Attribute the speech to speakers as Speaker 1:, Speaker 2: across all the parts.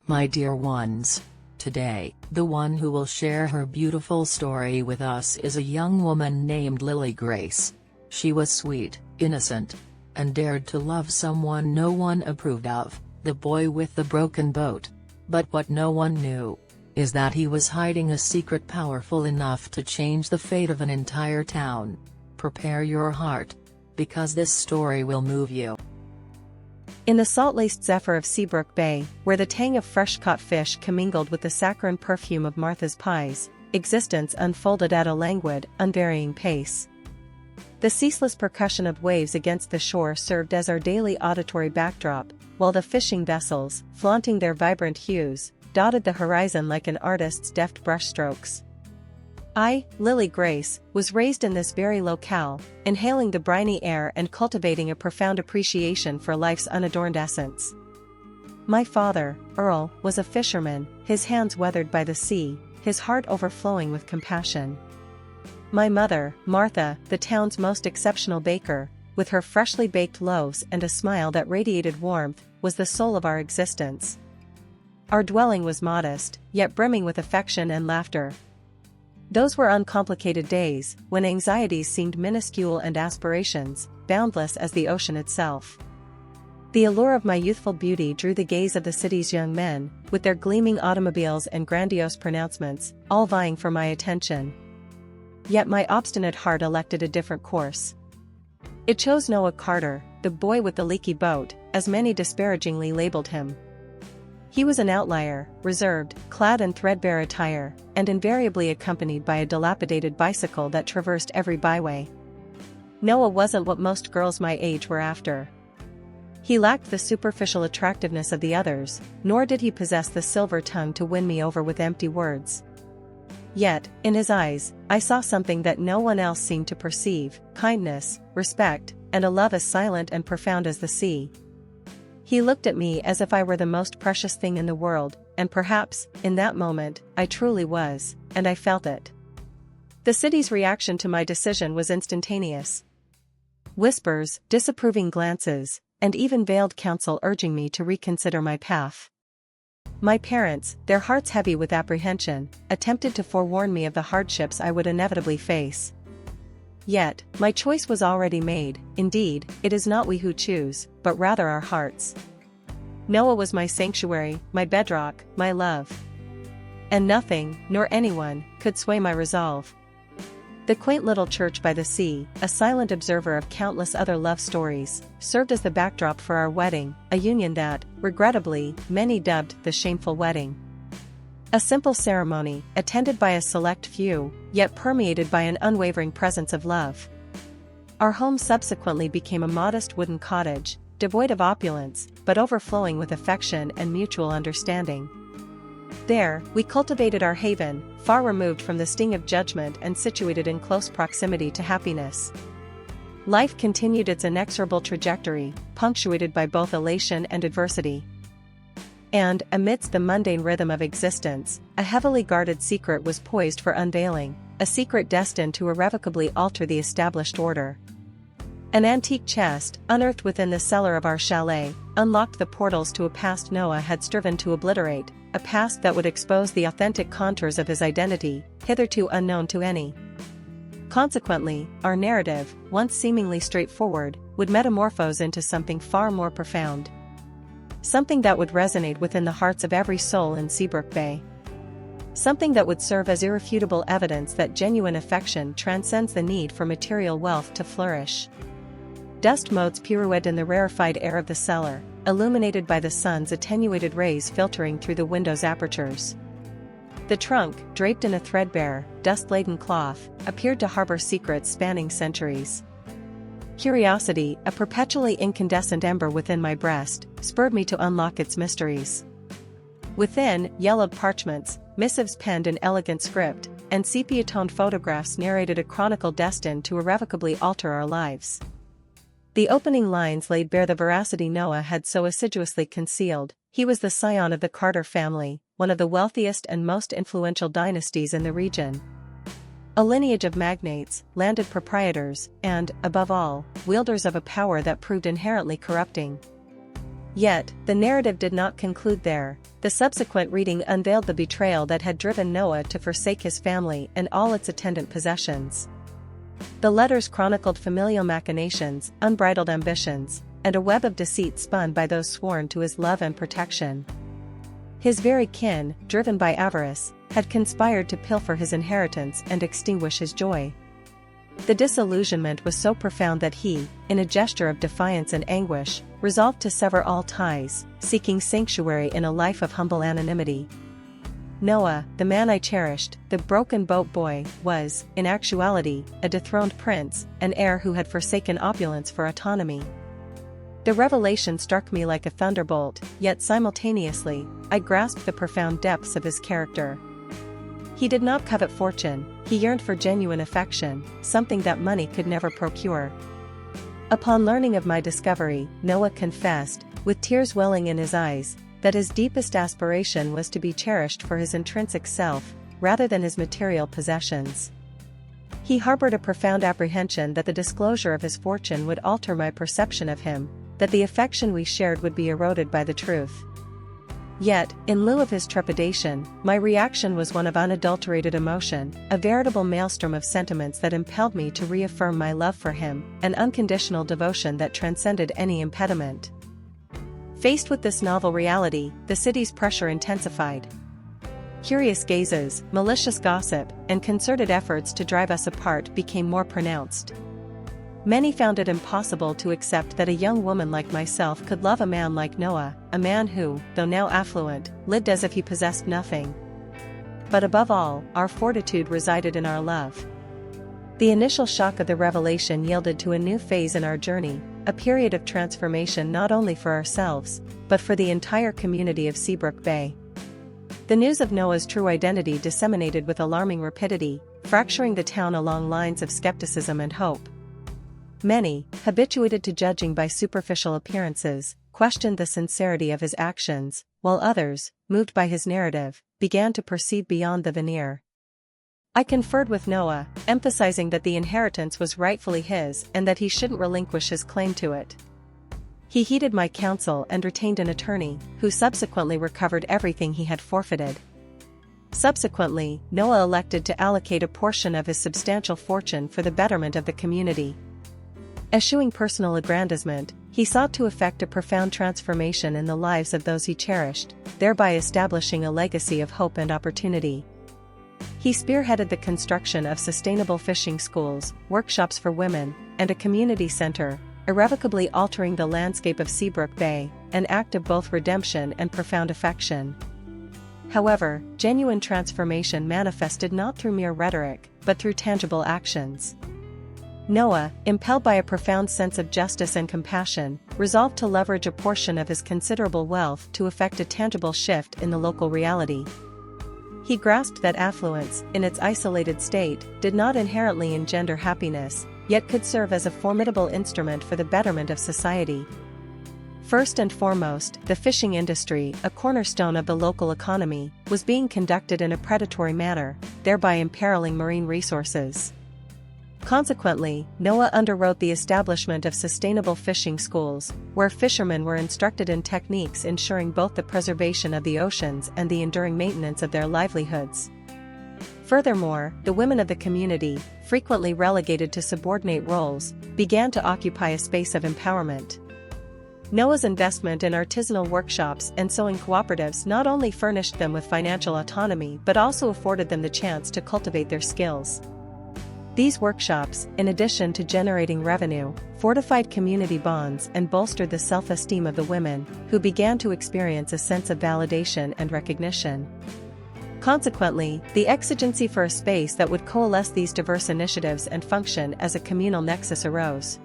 Speaker 1: My dear ones, today, the one who will share her beautiful story with us is a young woman named Lily Grace. She was sweet, innocent, and dared to love someone no one approved of, the boy with the broken boat. But what no one knew is that he was hiding a secret powerful enough to change the fate of an entire town. Prepare your heart, because this story will move you.
Speaker 2: In the salt-laced zephyr of Seabrook Bay, where the tang of fresh-caught fish commingled with the saccharine perfume of Martha's pies, existence unfolded at a languid, unvarying pace. The ceaseless percussion of waves against the shore served as our daily auditory backdrop, while the fishing vessels, flaunting their vibrant hues, dotted the horizon like an artist's deft brushstrokes. I, Lily Grace, was raised in this very locale, inhaling the briny air and cultivating a profound appreciation for life's unadorned essence. My father, Earl, was a fisherman, his hands weathered by the sea, his heart overflowing with compassion. My mother, Martha, the town's most exceptional baker, with her freshly baked loaves and a smile that radiated warmth, was the soul of our existence. Our dwelling was modest, yet brimming with affection and laughter. Those were uncomplicated days, when anxieties seemed minuscule and aspirations, boundless as the ocean itself. The allure of my youthful beauty drew the gaze of the city's young men, with their gleaming automobiles and grandiose pronouncements, all vying for my attention. Yet my obstinate heart elected a different course. It chose Noah Carter, the boy with the leaky boat, as many disparagingly labeled him. He was an outlier, reserved, clad in threadbare attire, and invariably accompanied by a dilapidated bicycle that traversed every byway. Noah wasn't what most girls my age were after. He lacked the superficial attractiveness of the others, nor did he possess the silver tongue to win me over with empty words. Yet, in his eyes, I saw something that no one else seemed to perceive: kindness, respect, and a love as silent and profound as the sea. He looked at me as if I were the most precious thing in the world, and perhaps, in that moment, I truly was, and I felt it. The city's reaction to my decision was instantaneous. Whispers, disapproving glances, and even veiled counsel urging me to reconsider my path. My parents, their hearts heavy with apprehension, attempted to forewarn me of the hardships I would inevitably face. Yet, my choice was already made. Indeed, it is not we who choose, but rather our hearts. Noah was my sanctuary, my bedrock, my love. And nothing, nor anyone, could sway my resolve. The quaint little church by the sea, a silent observer of countless other love stories, served as the backdrop for our wedding, a union that, regrettably, many dubbed the shameful wedding. A simple ceremony, attended by a select few, yet permeated by an unwavering presence of love. Our home subsequently became a modest wooden cottage, devoid of opulence, but overflowing with affection and mutual understanding. There, we cultivated our haven, far removed from the sting of judgment and situated in close proximity to happiness. Life continued its inexorable trajectory, punctuated by both elation and adversity. And, amidst the mundane rhythm of existence, a heavily guarded secret was poised for unveiling, a secret destined to irrevocably alter the established order. An antique chest, unearthed within the cellar of our chalet, unlocked the portals to a past Noah had striven to obliterate, a past that would expose the authentic contours of his identity, hitherto unknown to any. Consequently, our narrative, once seemingly straightforward, would metamorphose into something far more profound. Something that would resonate within the hearts of every soul in Seabrook Bay. Something that would serve as irrefutable evidence that genuine affection transcends the need for material wealth to flourish. Dust motes pirouette in the rarefied air of the cellar, illuminated by the sun's attenuated rays filtering through the window's apertures. The trunk, draped in a threadbare, dust-laden cloth, appeared to harbor secrets spanning centuries. Curiosity, a perpetually incandescent ember within my breast, spurred me to unlock its mysteries. Within, yellowed parchments, missives penned in elegant script, and sepia-toned photographs narrated a chronicle destined to irrevocably alter our lives. The opening lines laid bare the veracity Noah had so assiduously concealed. He was the scion of the Carter family, one of the wealthiest and most influential dynasties in the region. A lineage of magnates, landed proprietors, and, above all, wielders of a power that proved inherently corrupting. Yet, the narrative did not conclude there. The subsequent reading unveiled the betrayal that had driven Noah to forsake his family and all its attendant possessions. The letters chronicled familial machinations, unbridled ambitions, and a web of deceit spun by those sworn to his love and protection. His very kin, driven by avarice, had conspired to pilfer his inheritance and extinguish his joy. The disillusionment was so profound that he, in a gesture of defiance and anguish, resolved to sever all ties, seeking sanctuary in a life of humble anonymity. Noah, the man I cherished, the broken boat boy, was, in actuality, a dethroned prince, an heir who had forsaken opulence for autonomy. The revelation struck me like a thunderbolt, yet simultaneously, I grasped the profound depths of his character. He did not covet fortune, he yearned for genuine affection, something that money could never procure. Upon learning of my discovery, Noah confessed, with tears welling in his eyes, that his deepest aspiration was to be cherished for his intrinsic self, rather than his material possessions. He harbored a profound apprehension that the disclosure of his fortune would alter my perception of him, that the affection we shared would be eroded by the truth. Yet, in lieu of his trepidation, my reaction was one of unadulterated emotion, a veritable maelstrom of sentiments that impelled me to reaffirm my love for him, an unconditional devotion that transcended any impediment. Faced with this novel reality, the city's pressure intensified. Curious gazes, malicious gossip, and concerted efforts to drive us apart became more pronounced. Many found it impossible to accept that a young woman like myself could love a man like Noah, a man who, though now affluent, lived as if he possessed nothing. But above all, our fortitude resided in our love. The initial shock of the revelation yielded to a new phase in our journey, a period of transformation not only for ourselves, but for the entire community of Seabrook Bay. The news of Noah's true identity disseminated with alarming rapidity, fracturing the town along lines of skepticism and hope. Many, habituated to judging by superficial appearances, questioned the sincerity of his actions, while others, moved by his narrative, began to perceive beyond the veneer. I conferred with Noah, emphasizing that the inheritance was rightfully his and that he shouldn't relinquish his claim to it. He heeded my counsel and retained an attorney, who subsequently recovered everything he had forfeited. Subsequently, Noah elected to allocate a portion of his substantial fortune for the betterment of the community. Eschewing personal aggrandizement, he sought to effect a profound transformation in the lives of those he cherished, thereby establishing a legacy of hope and opportunity. He spearheaded the construction of sustainable fishing schools, workshops for women, and a community center, irrevocably altering the landscape of Seabrook Bay, an act of both redemption and profound affection. However, genuine transformation manifested not through mere rhetoric, but through tangible actions. Noah, impelled by a profound sense of justice and compassion, resolved to leverage a portion of his considerable wealth to effect a tangible shift in the local reality. He grasped that affluence, in its isolated state, did not inherently engender happiness, yet could serve as a formidable instrument for the betterment of society. First and foremost, the fishing industry, a cornerstone of the local economy, was being conducted in a predatory manner, thereby imperiling marine resources. Consequently, Noah underwrote the establishment of sustainable fishing schools, where fishermen were instructed in techniques ensuring both the preservation of the oceans and the enduring maintenance of their livelihoods. Furthermore, the women of the community, frequently relegated to subordinate roles, began to occupy a space of empowerment. Noah's investment in artisanal workshops and sewing cooperatives not only furnished them with financial autonomy but also afforded them the chance to cultivate their skills. These workshops, in addition to generating revenue, fortified community bonds and bolstered the self-esteem of the women, who began to experience a sense of validation and recognition. Consequently, the exigency for a space that would coalesce these diverse initiatives and function as a communal nexus arose.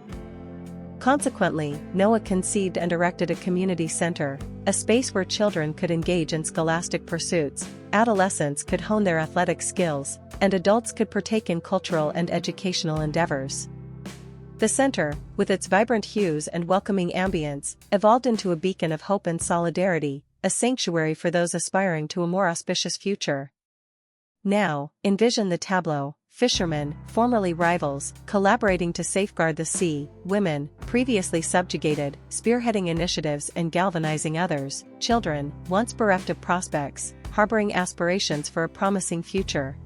Speaker 2: Consequently, Noah conceived and erected a community center, a space where children could engage in scholastic pursuits, adolescents could hone their athletic skills, and adults could partake in cultural and educational endeavors. The center, with its vibrant hues and welcoming ambience, evolved into a beacon of hope and solidarity, a sanctuary for those aspiring to a more auspicious future. Now, envision the tableau: fishermen, formerly rivals, collaborating to safeguard the sea, women, previously subjugated, spearheading initiatives and galvanizing others, children, once bereft of prospects, harboring aspirations for a promising future.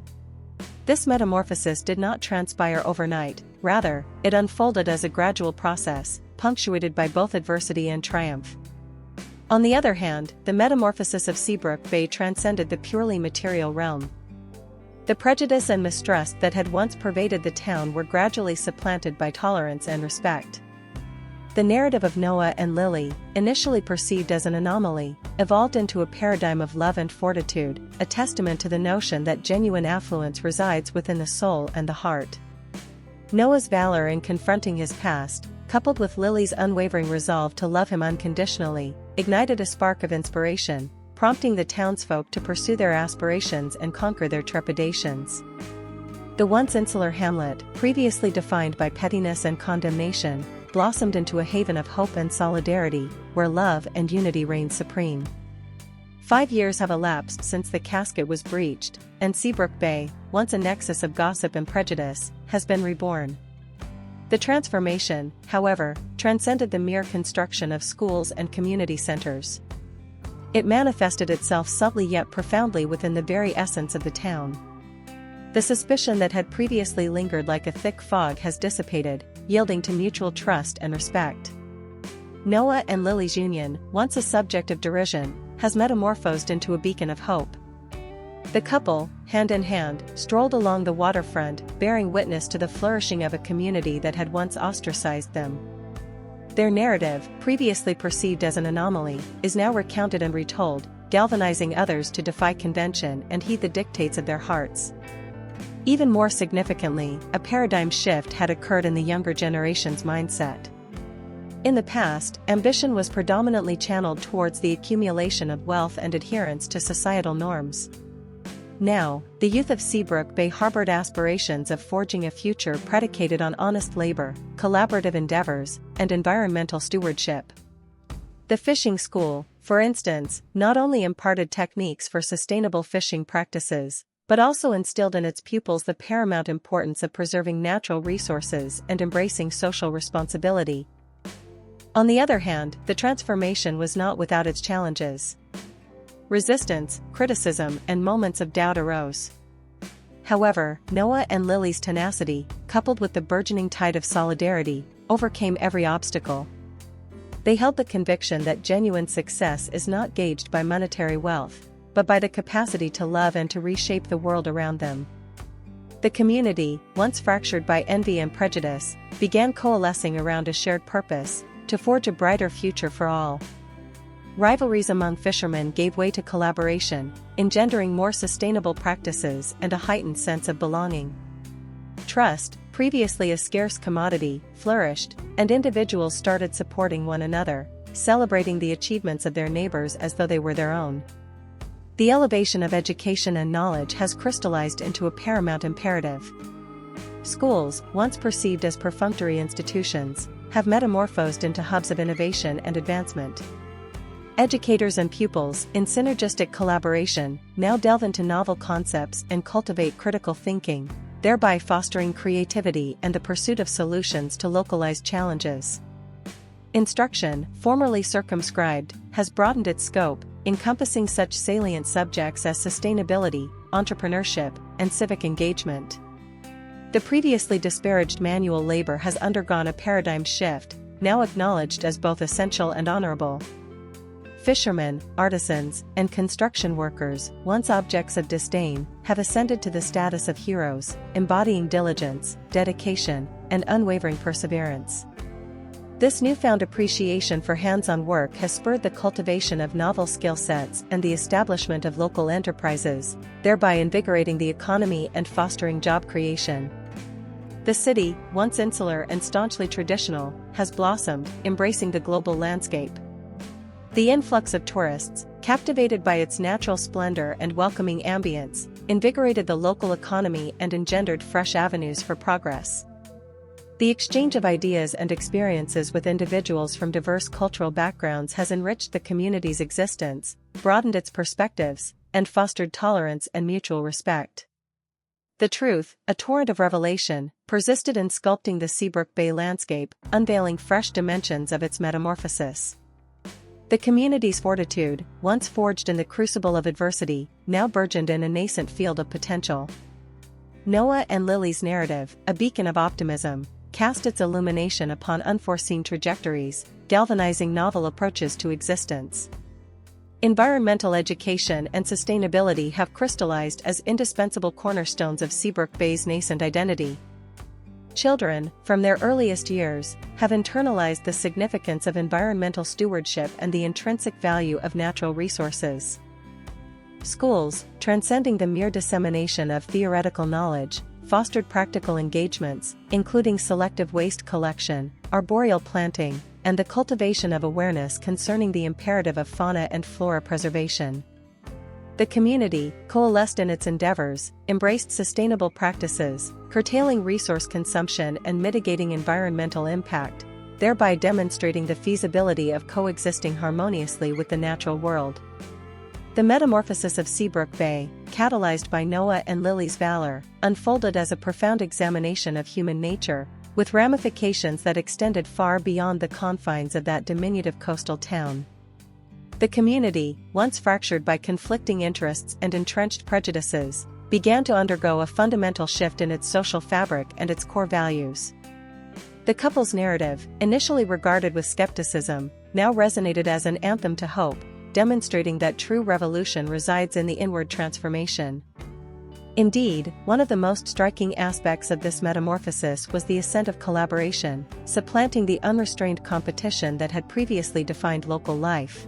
Speaker 2: This metamorphosis did not transpire overnight, rather, it unfolded as a gradual process, punctuated by both adversity and triumph. On the other hand, the metamorphosis of Seabrook Bay transcended the purely material realm. The prejudice and mistrust that had once pervaded the town were gradually supplanted by tolerance and respect. The narrative of Noah and Lily, initially perceived as an anomaly, evolved into a paradigm of love and fortitude, a testament to the notion that genuine affluence resides within the soul and the heart. Noah's valor in confronting his past, coupled with Lily's unwavering resolve to love him unconditionally, ignited a spark of inspiration, prompting the townsfolk to pursue their aspirations and conquer their trepidations. The once insular hamlet, previously defined by pettiness and condemnation, blossomed into a haven of hope and solidarity, where love and unity reigned supreme. 5 years have elapsed since the casket was breached, and Seabrook Bay, once a nexus of gossip and prejudice, has been reborn. The transformation, however, transcended the mere construction of schools and community centers. It manifested itself subtly yet profoundly within the very essence of the town. The suspicion that had previously lingered like a thick fog has dissipated, yielding to mutual trust and respect. Noah and Lily's union, once a subject of derision, has metamorphosed into a beacon of hope. The couple, hand in hand, strolled along the waterfront, bearing witness to the flourishing of a community that had once ostracized them. Their narrative, previously perceived as an anomaly, is now recounted and retold, galvanizing others to defy convention and heed the dictates of their hearts. Even more significantly, a paradigm shift had occurred in the younger generation's mindset. In the past, ambition was predominantly channeled towards the accumulation of wealth and adherence to societal norms. Now, the youth of Seabrook Bay harbored aspirations of forging a future predicated on honest labor, collaborative endeavors, and environmental stewardship. The fishing school, for instance, not only imparted techniques for sustainable fishing practices, but also instilled in its pupils the paramount importance of preserving natural resources and embracing social responsibility. On the other hand, the transformation was not without its challenges. Resistance, criticism, and moments of doubt arose. However, Noah and Lily's tenacity, coupled with the burgeoning tide of solidarity, overcame every obstacle. They held the conviction that genuine success is not gauged by monetary wealth, but by the capacity to love and to reshape the world around them. The community, once fractured by envy and prejudice, began coalescing around a shared purpose, to forge a brighter future for all. Rivalries among fishermen gave way to collaboration, engendering more sustainable practices and a heightened sense of belonging. Trust, previously a scarce commodity, flourished, and individuals started supporting one another, celebrating the achievements of their neighbors as though they were their own. The elevation of education and knowledge has crystallized into a paramount imperative. Schools, once perceived as perfunctory institutions, have metamorphosed into hubs of innovation and advancement. Educators and pupils, in synergistic collaboration, now delve into novel concepts and cultivate critical thinking, thereby fostering creativity and the pursuit of solutions to localized challenges. Instruction, formerly circumscribed, has broadened its scope, encompassing such salient subjects as sustainability, entrepreneurship, and civic engagement. The previously disparaged manual labor has undergone a paradigm shift, now acknowledged as both essential and honorable. Fishermen, artisans, and construction workers, once objects of disdain, have ascended to the status of heroes, embodying diligence, dedication, and unwavering perseverance. This newfound appreciation for hands-on work has spurred the cultivation of novel skill sets and the establishment of local enterprises, thereby invigorating the economy and fostering job creation. The city, once insular and staunchly traditional, has blossomed, embracing the global landscape. The influx of tourists, captivated by its natural splendor and welcoming ambience, invigorated the local economy and engendered fresh avenues for progress. The exchange of ideas and experiences with individuals from diverse cultural backgrounds has enriched the community's existence, broadened its perspectives, and fostered tolerance and mutual respect. The truth, a torrent of revelation, persisted in sculpting the Seabrook Bay landscape, unveiling fresh dimensions of its metamorphosis. The community's fortitude, once forged in the crucible of adversity, now burgeoned in a nascent field of potential. Noah and Lily's narrative, a beacon of optimism, cast its illumination upon unforeseen trajectories, galvanizing novel approaches to existence. Environmental education and sustainability have crystallized as indispensable cornerstones of Seabrook Bay's nascent identity. Children, from their earliest years, have internalized the significance of environmental stewardship and the intrinsic value of natural resources. Schools, transcending the mere dissemination of theoretical knowledge, fostered practical engagements, including selective waste collection, arboreal planting, and the cultivation of awareness concerning the imperative of fauna and flora preservation. The community, coalesced in its endeavors, embraced sustainable practices, curtailing resource consumption and mitigating environmental impact, thereby demonstrating the feasibility of coexisting harmoniously with the natural world. The metamorphosis of Seabrook Bay, catalyzed by Noah and Lily's valor, unfolded as a profound examination of human nature, with ramifications that extended far beyond the confines of that diminutive coastal town. The community, once fractured by conflicting interests and entrenched prejudices, began to undergo a fundamental shift in its social fabric and its core values. The couple's narrative, initially regarded with skepticism, now resonated as an anthem to hope, demonstrating that true revolution resides in the inward transformation. Indeed, one of the most striking aspects of this metamorphosis was the ascent of collaboration, supplanting the unrestrained competition that had previously defined local life.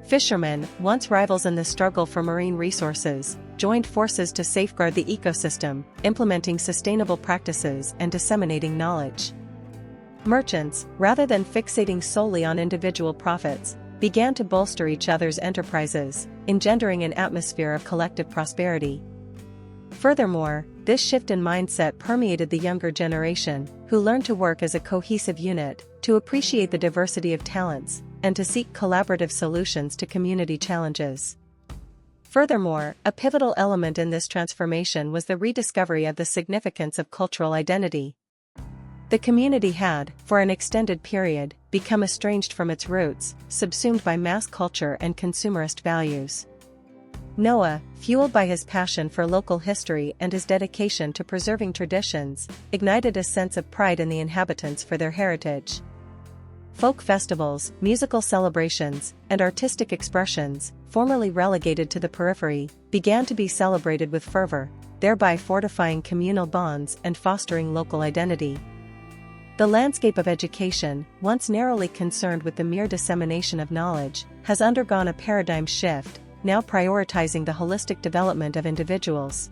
Speaker 2: Fishermen, once rivals in the struggle for marine resources, joined forces to safeguard the ecosystem, implementing sustainable practices and disseminating knowledge. Merchants, rather than fixating solely on individual profits, began to bolster each other's enterprises, engendering an atmosphere of collective prosperity. Furthermore, this shift in mindset permeated the younger generation, who learned to work as a cohesive unit, to appreciate the diversity of talents, and to seek collaborative solutions to community challenges. Furthermore, a pivotal element in this transformation was the rediscovery of the significance of cultural identity. The community had, for an extended period, become estranged from its roots, subsumed by mass culture and consumerist values. Noah, fueled by his passion for local history and his dedication to preserving traditions, ignited a sense of pride in the inhabitants for their heritage. Folk festivals, musical celebrations, and artistic expressions, formerly relegated to the periphery, began to be celebrated with fervor, thereby fortifying communal bonds and fostering local identity. The landscape of education, once narrowly concerned with the mere dissemination of knowledge, has undergone a paradigm shift, now prioritizing the holistic development of individuals.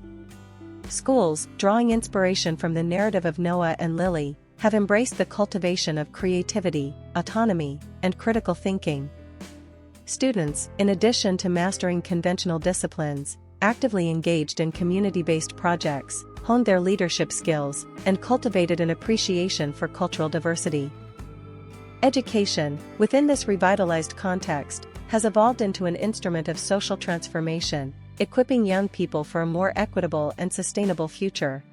Speaker 2: Schools, drawing inspiration from the narrative of Noah and Lily, have embraced the cultivation of creativity, autonomy, and critical thinking. Students, in addition to mastering conventional disciplines, actively engaged in community-based projects, honed their leadership skills, and cultivated an appreciation for cultural diversity. Education, within this revitalized context, has evolved into an instrument of social transformation, equipping young people for a more equitable and sustainable future.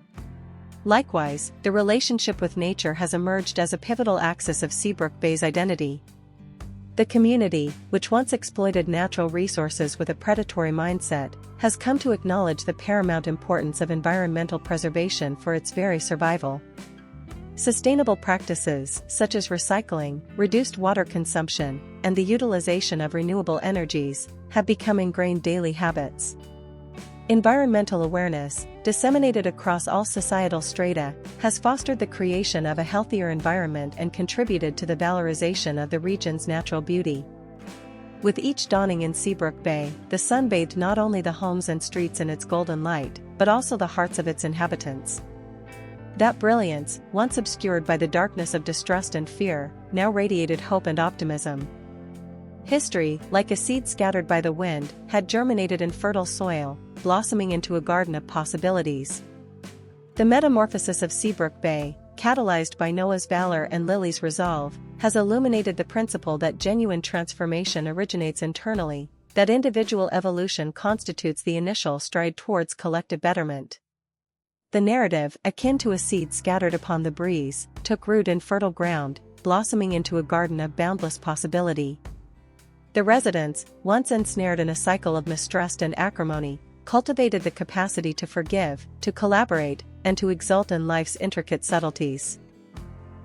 Speaker 2: Likewise, the relationship with nature has emerged as a pivotal axis of Seabrook Bay's identity. The community, which once exploited natural resources with a predatory mindset, has come to acknowledge the paramount importance of environmental preservation for its very survival. Sustainable practices, such as recycling, reduced water consumption, and the utilization of renewable energies, have become ingrained daily habits. Environmental awareness, disseminated across all societal strata, has fostered the creation of a healthier environment and contributed to the valorization of the region's natural beauty. With each dawning in Seabrook Bay, the sun bathed not only the homes and streets in its golden light, but also the hearts of its inhabitants. That brilliance, once obscured by the darkness of distrust and fear, now radiated hope and optimism. History, like a seed scattered by the wind, had germinated in fertile soil, blossoming into a garden of possibilities. The metamorphosis of Seabrook Bay, catalyzed by Noah's valor and Lily's resolve, has illuminated the principle that genuine transformation originates internally, that individual evolution constitutes the initial stride towards collective betterment. The narrative, akin to a seed scattered upon the breeze, took root in fertile ground, blossoming into a garden of boundless possibility. The residents, once ensnared in a cycle of mistrust and acrimony, cultivated the capacity to forgive, to collaborate, and to exult in life's intricate subtleties.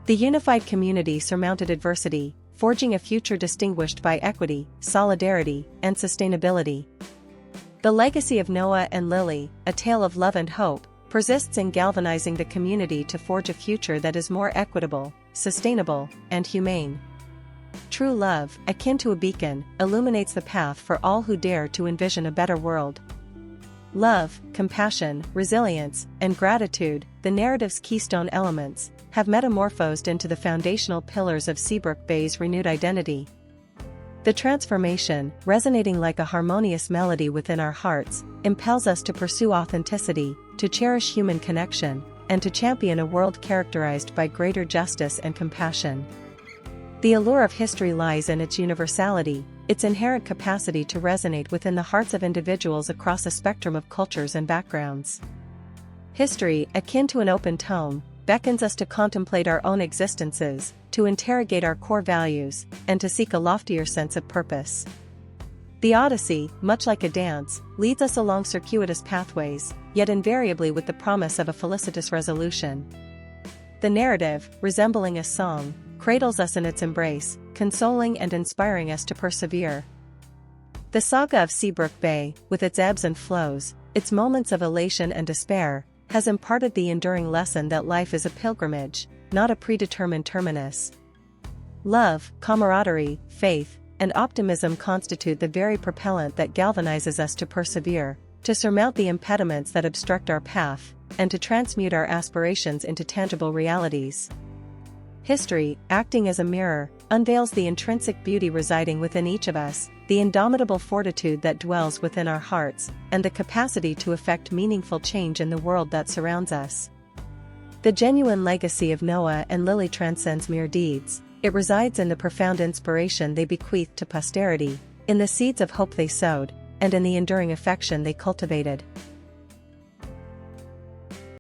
Speaker 2: The unified community surmounted adversity, forging a future distinguished by equity, solidarity, and sustainability. The legacy of Noah and Lily, a tale of love and hope, persists in galvanizing the community to forge a future that is more equitable, sustainable, and humane. True love, akin to a beacon, illuminates the path for all who dare to envision a better world. Love, compassion, resilience, and gratitude, the narrative's keystone elements, have metamorphosed into the foundational pillars of Seabrook Bay's renewed identity. The transformation, resonating like a harmonious melody within our hearts, impels us to pursue authenticity, to cherish human connection, and to champion a world characterized by greater justice and compassion. The allure of history lies in its universality, its inherent capacity to resonate within the hearts of individuals across a spectrum of cultures and backgrounds. History, akin to an open tome, beckons us to contemplate our own existences, to interrogate our core values, and to seek a loftier sense of purpose. The Odyssey, much like a dance, leads us along circuitous pathways, yet invariably with the promise of a felicitous resolution. The narrative, resembling a song, cradles us in its embrace, consoling and inspiring us to persevere. The saga of Seabrook Bay, with its ebbs and flows, its moments of elation and despair, has imparted the enduring lesson that life is a pilgrimage, not a predetermined terminus. Love, camaraderie, faith, and optimism constitute the very propellant that galvanizes us to persevere, to surmount the impediments that obstruct our path, and to transmute our aspirations into tangible realities. History, acting as a mirror, unveils the intrinsic beauty residing within each of us, the indomitable fortitude that dwells within our hearts, and the capacity to effect meaningful change in the world that surrounds us. The genuine legacy of Noah and Lily transcends mere deeds. It resides in the profound inspiration they bequeathed to posterity, in the seeds of hope they sowed, and in the enduring affection they cultivated.